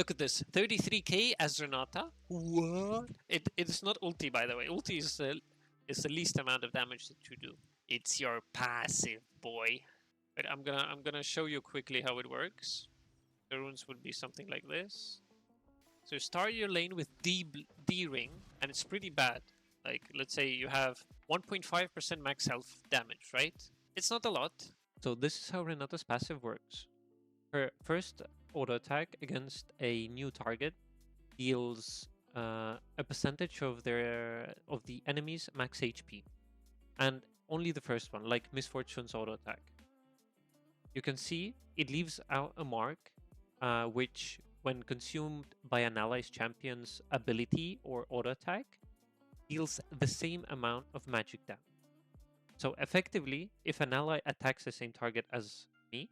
Look at this, 33k as Renata. What? It is not ulti, by the way. Ulti is the least amount of damage that you do. It's your passive, boy. But I'm gonna show you quickly how it works. The runes would be something like this. So start your lane with D ring, and it's pretty bad. Like, let's say you have 1.5% max health damage, right? It's not a lot. So this is how Renata's passive works. Her first auto attack against a new target deals a percentage of the enemy's max HP, and only the first one, like Misfortune's auto attack. You can see it leaves out a mark, which, when consumed by an ally's champion's ability or auto attack, deals the same amount of magic damage. So effectively, if an ally attacks the same target as me,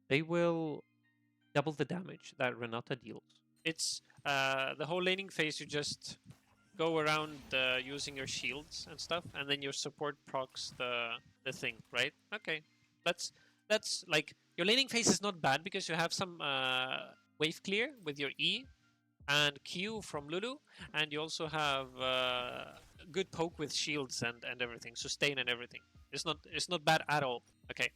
they will double the damage that Renata deals. It's the whole laning phase. You just go around using your shields and stuff, and then your support procs the thing, right? Okay, that's like, your laning phase is not bad because you have some wave clear with your E and Q from Lulu, and you also have good poke with shields and everything, sustain and everything. It's not bad at all. Okay,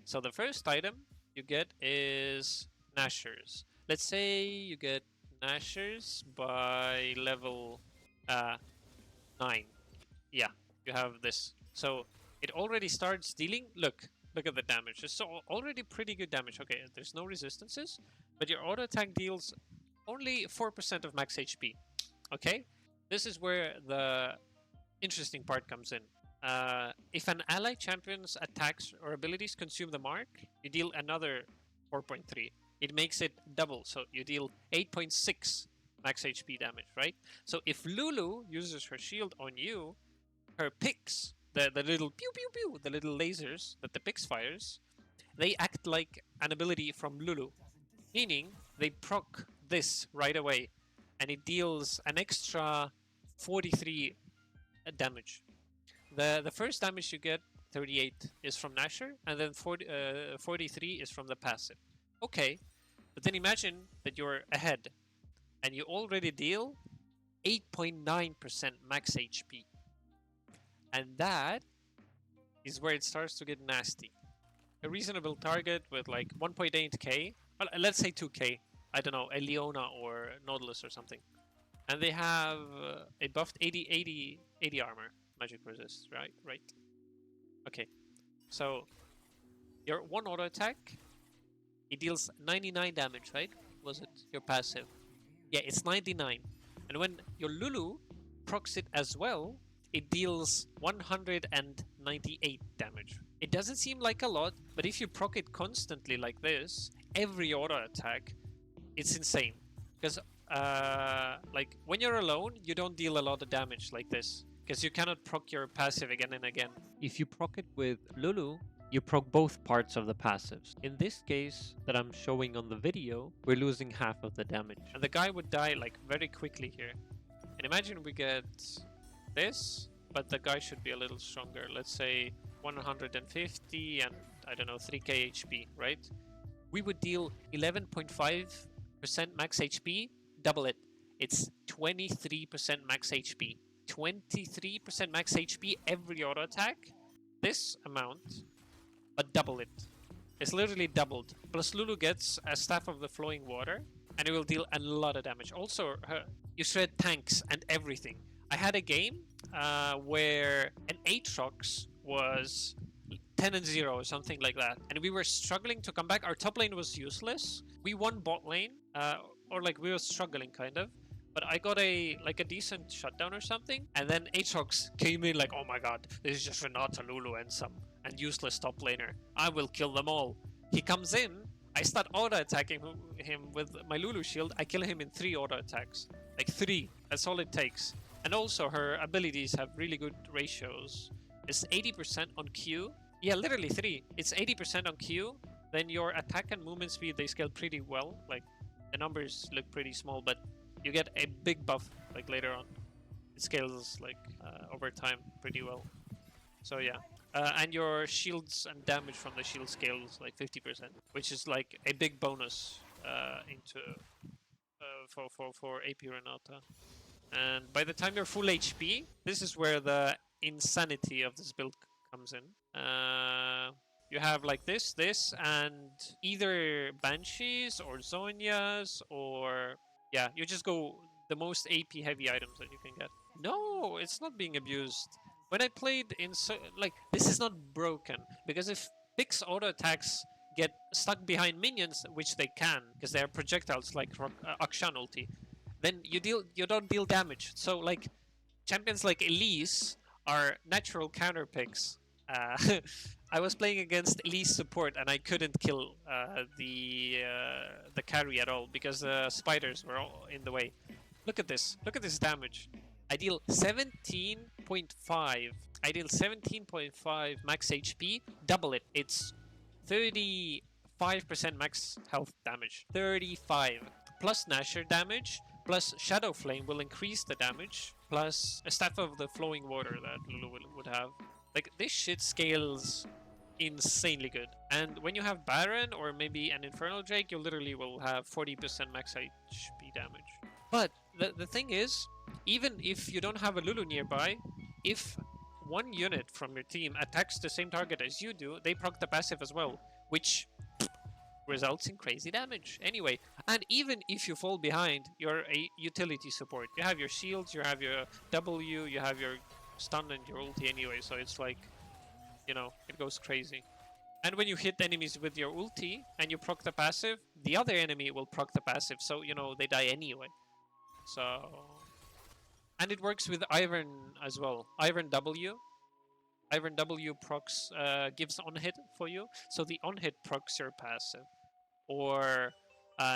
so the first item you get is Nashors. Let's say you get Nashors by level 9. Yeah, you have this. So it already starts dealing. Look at the damage. It's already pretty good damage. Okay, there's no resistances, but your auto attack deals only 4% of max HP. Okay, this is where the interesting part comes in. If an ally champion's attacks or abilities consume the mark, you deal another 4.3. It makes it double, so you deal 8.6 max HP damage, right? So if Lulu uses her shield on you, her picks, the little pew pew pew, the little lasers that the picks fires, they act like an ability from Lulu, meaning they proc this right away, and it deals an extra 43 damage. The first damage you get, 38, is from Nashor, and then 43 is from the passive. Okay, but then imagine that you're ahead, and you already deal 8.9% max HP. And that is where it starts to get nasty. A reasonable target with like 1.8k, well, let's say 2k, I don't know, a Leona or Nautilus or something. And they have a buffed 80 armor, magic resist, right? Right. Okay, so your one auto attack, it deals 99 damage, right? Was it your passive? Yeah, it's 99. And when your Lulu procs it as well, it deals 198 damage. It doesn't seem like a lot, but if you proc it constantly like this, every auto attack, it's insane. Because like, when you're alone, you don't deal a lot of damage like this, because you cannot proc your passive again and again. If you proc it with Lulu, you proc both parts of the passives. In this case that I'm showing on the video, we're losing half of the damage. And the guy would die like very quickly here. And imagine we get this, but the guy should be a little stronger. Let's say 150 and, I don't know, 3k HP, right? We would deal 11.5% max HP, double it. It's 23% max HP. 23% max HP every auto attack. This amount, but double it. It's literally doubled. Plus Lulu gets a Staff of the Flowing Water, and it will deal a lot of damage. Also, you shred tanks and everything. I had a game where an Aatrox was 10-0 or something like that, and we were struggling to come back. Our top lane was useless. We won bot lane, or like we were struggling kind of. But I got a decent shutdown or something, and then Aatrox came in like, oh my god, this is just Renata, Lulu, and useless top laner. I will kill them all. He comes in, I start auto attacking him with my Lulu shield. I kill him in 3 auto attacks, like 3. That's all it takes. And also her abilities have really good ratios. It's 80% on Q. Yeah, literally 3. It's 80% on Q. Then your attack and movement speed, they scale pretty well. Like, the numbers look pretty small, but you get a big buff like later on. It scales like over time pretty well. So yeah, and your shields and damage from the shield scales like 50%, which is like a big bonus into for AP Renata. And by the time you're full HP, this is where the insanity of this build comes in. You have like this, and either Banshees or Zonias, or yeah, you just go the most AP heavy items that you can get. No, it's not being abused. When I played in like, this is not broken, because if Pix auto attacks get stuck behind minions, which they can because they are projectiles like Akshan ulti, then you don't deal damage. So like champions like Elise are natural counter picks. I was playing against Elise support and I couldn't kill the carry at all because the spiders were all in the way. Look at this. Look at this damage. I deal 17.5. I deal 17.5 max HP. Double it. It's 35% max health damage. 35. Plus Nashor damage. Plus Shadow Flame will increase the damage. Plus a Staff of the Flowing Water that Lulu would have. Like, this shit scales insanely good. And when you have Baron or maybe an Infernal Drake, you literally will have 40% max HP damage. But the thing is, even if you don't have a Lulu nearby, if one unit from your team attacks the same target as you do, they proc the passive as well, which results in crazy damage. Anyway, and even if you fall behind, you're a utility support. You have your shields, you have your W, you have your stun and your ulti anyway, so it's like, you know, it goes crazy. And when you hit enemies with your ulti and you proc the passive, the other enemy will proc the passive, so, you know, they die anyway. So... And it works with Iron as well. Iron W. Iron W procs gives on hit for you, so the on hit procs your passive. Or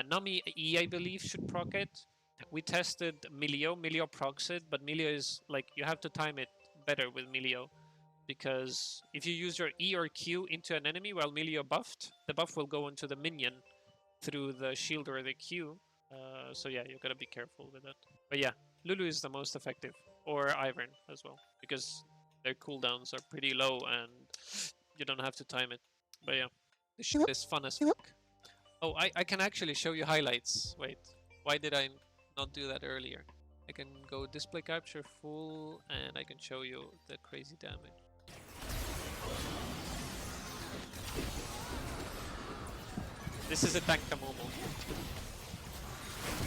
Nami E, I believe, should proc it. We tested Milio. Milio procs it, but Milio is like, you have to time it better with Milio, because if you use your E or Q into an enemy while Milio buffed, the buff will go into the minion through the shield or the Q. So yeah, you gotta be careful with that. But yeah, Lulu is the most effective, or Iron as well, because their cooldowns are pretty low and you don't have to time it. But yeah, this shit is fun as fuck. Oh, I can actually show you highlights. Wait, why did I not do that earlier? I can go display capture full and I can show you the crazy damage. This is a Tankamomo.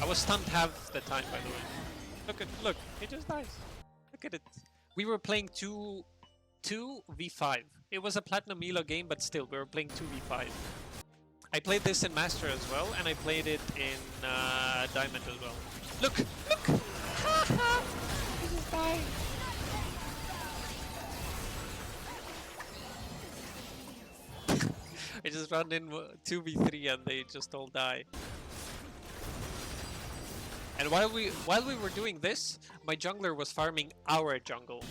I was stunned half the time, by the way. Look, he just dies. Look at it. We were playing 2v5. It was a Platinum Elo game, but still, we were playing 2v5. I played this in Master as well, and I played it in Diamond as well. Look! Look! He just died. I just ran in 2v3 and they just all die. And while we were doing this, my jungler was farming our jungle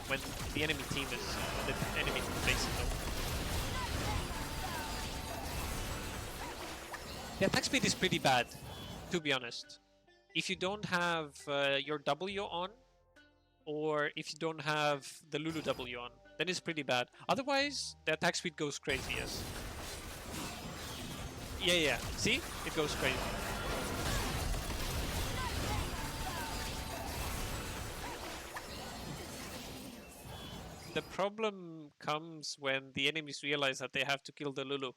when the enemy team is the enemy base is over. The attack speed is pretty bad, to be honest. If you don't have your W on, or if you don't have the Lulu W on, then it's pretty bad. Otherwise, the attack speed goes crazy, yes. Yeah. See? It goes crazy. The problem comes when the enemies realize that they have to kill the Lulu.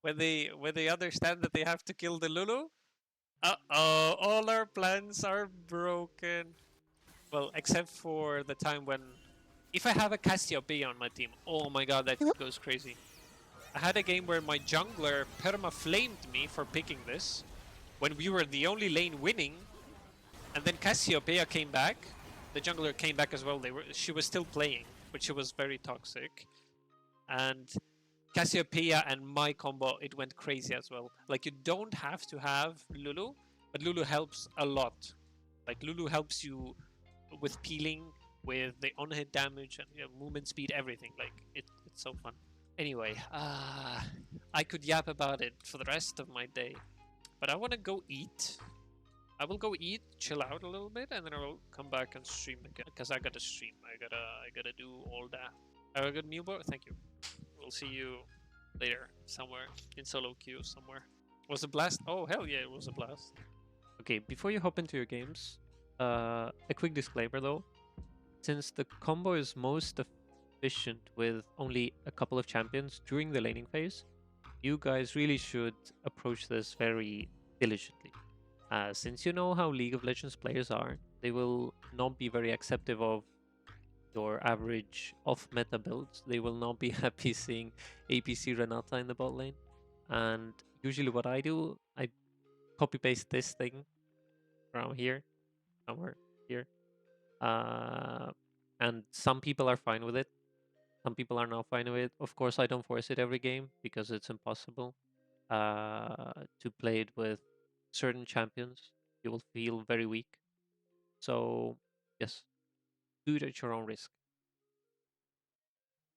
When they understand that they have to kill the Lulu, uh-oh, all our plans are broken. Well, except for the time when... If I have a Cassiopeia on my team, oh my god, that goes crazy. I had a game where my jungler perma-flamed me for picking this, when we were the only lane winning, and then Cassiopeia came back. The jungler came back as well. She was still playing, but she was very toxic. And Cassiopeia and my combo, it went crazy as well. Like, you don't have to have Lulu, but Lulu helps a lot. Like, Lulu helps you with peeling, with the on-hit damage, and movement speed, everything. Like, it's so fun. Anyway, I could yap about it for the rest of my day, but I want to go eat. I will go eat, chill out a little bit, and then I will come back and stream again, because I gotta stream. I gotta do all that. Have a good meal, bro. Thank you. We'll see you later, somewhere in solo queue somewhere. Was a blast? Oh hell yeah, it was a blast. Okay, before you hop into your games, a quick disclaimer though. Since the combo is most efficient with only a couple of champions during the laning phase, you guys really should approach this very diligently. Since you know how League of Legends players are, they will not be very acceptive of your average off-meta builds. They will not be happy seeing APC Renata in the bot lane. And usually what I do, I copy-paste this thing around here, somewhere here. Uh, and some people are fine with it. Some people are not fine with it. Of course, I don't force it every game because it's impossible to play it with certain champions. You will feel very weak. So, yes, do it at your own risk.